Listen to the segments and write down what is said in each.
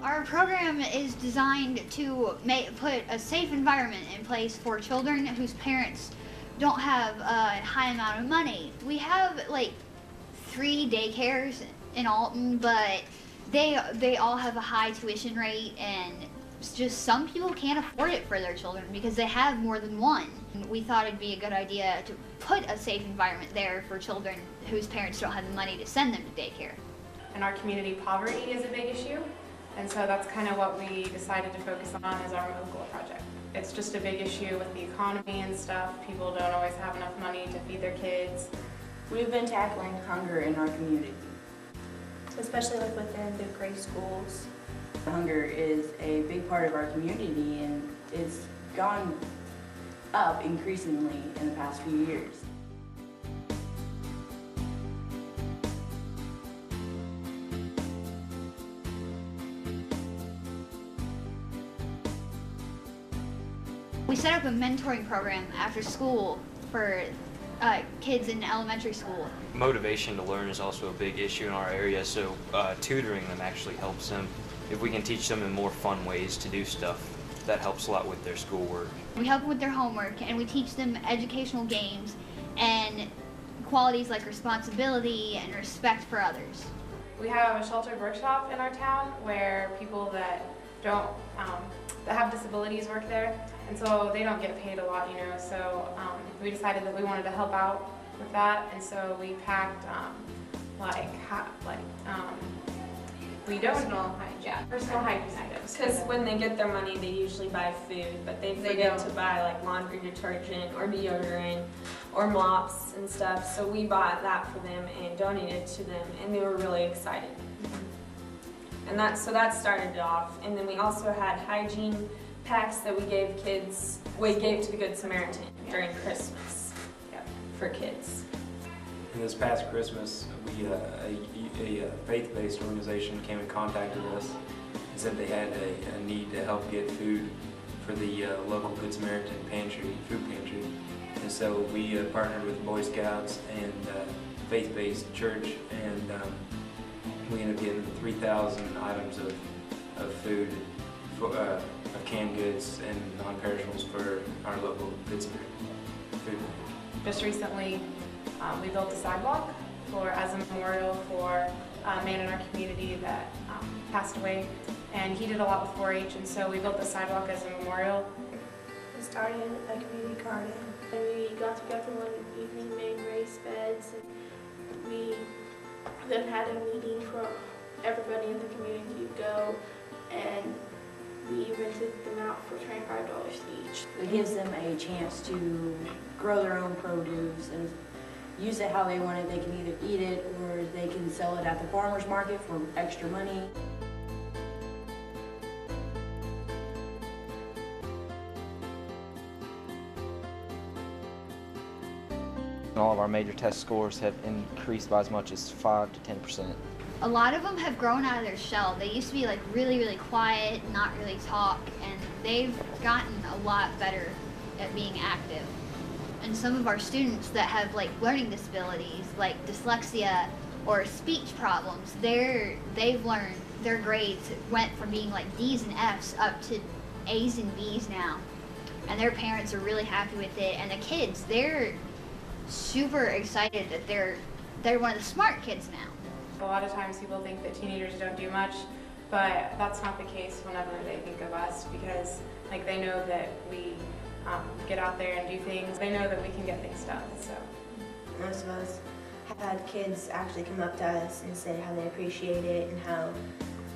Our program is designed to put a safe environment in place for children whose parents don't have a high amount of money. We have like 3 daycares in Alton, but they all have a high tuition rate, and just some people can't afford it for their children because they have more than one. We thought it'd be a good idea to put a safe environment there for children whose parents don't have the money to send them to daycare. In our community, poverty is a big issue, and so that's kind of what we decided to focus on as our MOHOCOLA project. It's just a big issue with the economy and stuff. People don't always have enough money to feed their kids. We've been tackling hunger in our community. Especially like within the grade schools. Hunger is a big part of our community, and it's gone up increasingly in the past few years. We set up a mentoring program after school for kids in elementary school. Motivation to learn is also a big issue in our area, so tutoring them actually helps them. If we can teach them in more fun ways to do stuff, that helps a lot with their schoolwork. We help them with their homework, and we teach them educational games and qualities like responsibility and respect for others. We have a sheltered workshop in our town where people that that have disabilities work there, and so they don't get paid a lot, so we decided that we wanted to help out with that, and so we packed personal hygiene items. Because when they get their money, they usually buy food, but they forget to buy like laundry detergent or deodorant or mops and stuff. So we bought that for them and donated to them, and they were really excited. And so that started it off. And then we also had hygiene packs that we gave to the Good Samaritan during Christmas for kids. And this past Christmas, a faith-based organization came and contacted us and said they had a need to help get food for the local Good Samaritan food pantry. And so we partnered with Boy Scouts and faith-based church, and we ended up getting 3,000 items of food, of canned goods and non-perishables for our local Good Samaritan food. Just recently, we built a sidewalk as a memorial for a man in our community that passed away, and he did a lot with 4-H, and so we built the sidewalk as a memorial. We started a community garden, and we got together one evening, made raised beds, and we then had a meeting for everybody in the community to go, and we rented them out for $25 each. It gives them a chance to grow their own produce and use it how they want it. They can either eat it or they can sell it at the farmer's market for extra money. All of our major test scores have increased by as much as 5 to 10%. A lot of them have grown out of their shell. They used to be like really, really quiet, not really talk, and they've gotten a lot better at being active. And some of our students that have like learning disabilities, like dyslexia or speech problems, they've learned, their grades went from being like D's and F's up to A's and B's now. And their parents are really happy with it. And the kids, they're super excited that they're one of the smart kids now. A lot of times people think that teenagers don't do much, but that's not the case whenever they think of us, because like they know that we get out there and do things. They know that we can get things done. So most of us have had kids actually come up to us and say how they appreciate it and how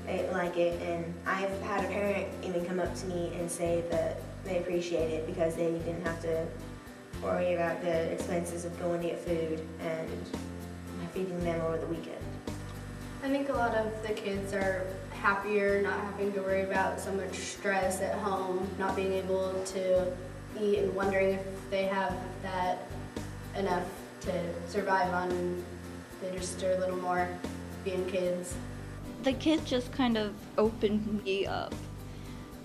they like it, and I've had a parent even come up to me and say that they appreciate it because they didn't have to worry about the expenses of going to get food and feeding them over the weekend. I think a lot of the kids are happier not having to worry about so much stress at home, not being able to eat and wondering if they have that enough to survive on. They just are a little more being kids. The kids just kind of opened me up.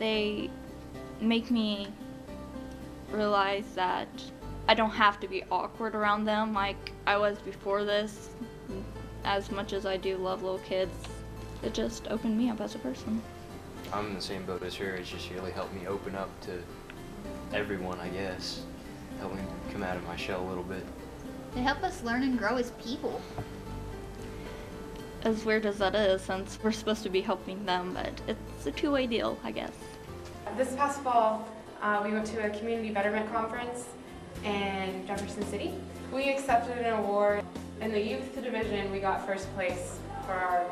They make me realize that I don't have to be awkward around them like I was before this. As much as I do love little kids, it just opened me up as a person. I'm in the same boat as her. It's just really helped me open up to everyone, I guess. Helped me come out of my shell a little bit. They help us learn and grow as people. As weird as that is, since we're supposed to be helping them, but it's a two-way deal, I guess. This past fall, we went to a community betterment conference in Jefferson City. We accepted an award. In the youth division, we got first place for our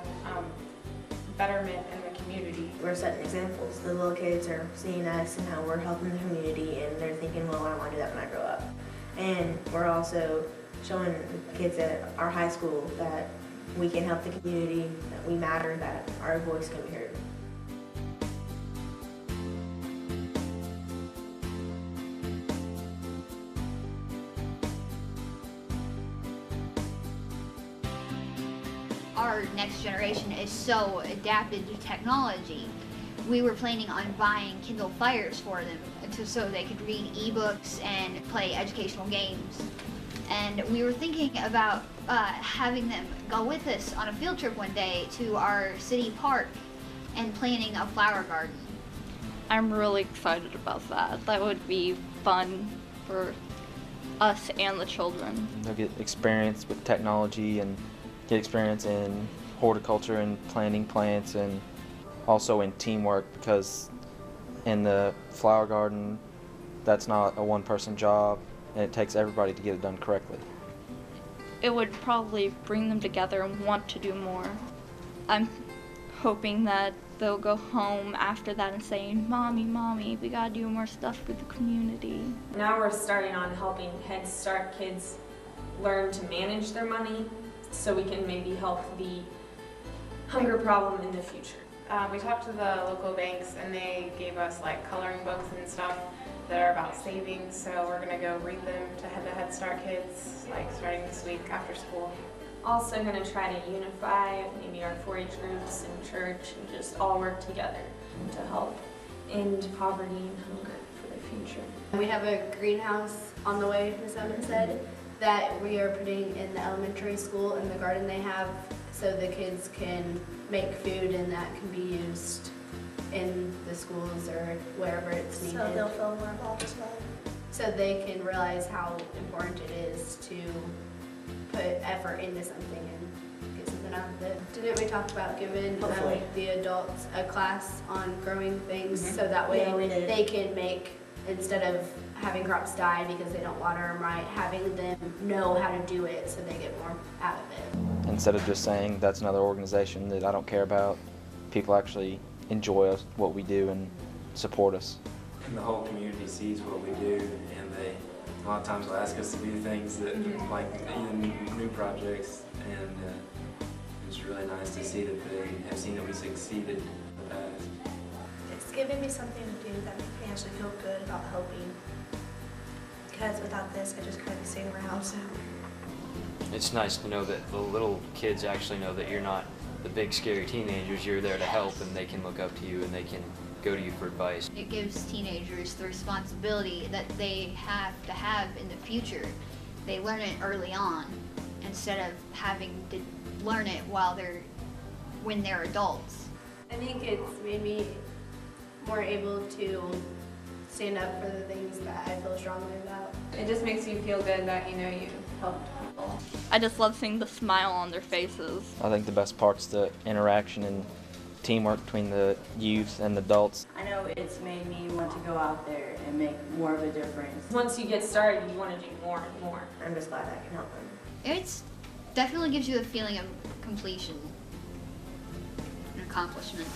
betterment in the community. We're setting examples. The little kids are seeing us and how we're helping the community, and they're thinking, well, I want to do that when I grow up. And we're also showing the kids at our high school that we can help the community, that we matter, that our voice can be heard. Our next generation is so adapted to technology. We were planning on buying Kindle Fires for them so they could read ebooks and play educational games. And we were thinking about having them go with us on a field trip one day to our city park and planting a flower garden. I'm really excited about that. That would be fun for us and the children. They'll get experience with technology and get experience in horticulture and planting plants, and also in teamwork, because in the flower garden, that's not a one-person job, and it takes everybody to get it done correctly. It would probably bring them together and want to do more. I'm hoping that they'll go home after that and saying, Mommy, Mommy, we gotta do more stuff for the community. Now we're starting on helping Head Start kids learn to manage their money so we can maybe help the hunger problem in the future. We talked to the local banks and they gave us like coloring books and stuff that are about savings, so we're gonna go read them to Head Start kids like starting this week after school. Also gonna try to unify maybe our 4-H groups in church and just all work together to help end poverty and hunger for the future. We have a greenhouse on the way, Ms. Evans said, that we are putting in the elementary school in the garden they have, so the kids can make food and that can be used in the schools or wherever it's needed. So they'll feel more involved as well. So they can realize how important it is to put effort into something and get something out of it. Didn't we talk about giving the adults a class on growing things so that way they can make, instead of having crops die because they don't water them right, having them know how to do it so they get more out of it. Instead of just saying that's another organization that I don't care about, people actually enjoy us, what we do, and support us. And the whole community sees what we do, and they a lot of times will ask us to do things that, like even new projects, and it's really nice to see that they have seen that we succeeded in the past. It's giving me something to do that makes me actually feel good about helping. Because without this, I just kind of be sitting around. So It's nice to know that the little kids actually know that you're not the big scary teenagers. You're there to help, and they can look up to you and they can go to you for advice. It gives teenagers the responsibility that they have to have in the future. They learn it early on instead of having to learn it when they're adults. I think it's made me more able to stand up for the things that I feel strongly about. It just makes you feel good that you know you helped people. I just love seeing the smile on their faces. I think the best part's the interaction and teamwork between the youth and the adults. I know it's made me want to go out there and make more of a difference. Once you get started, you want to do more and more. I'm just glad I can help them. It's definitely gives you a feeling of completion and accomplishment.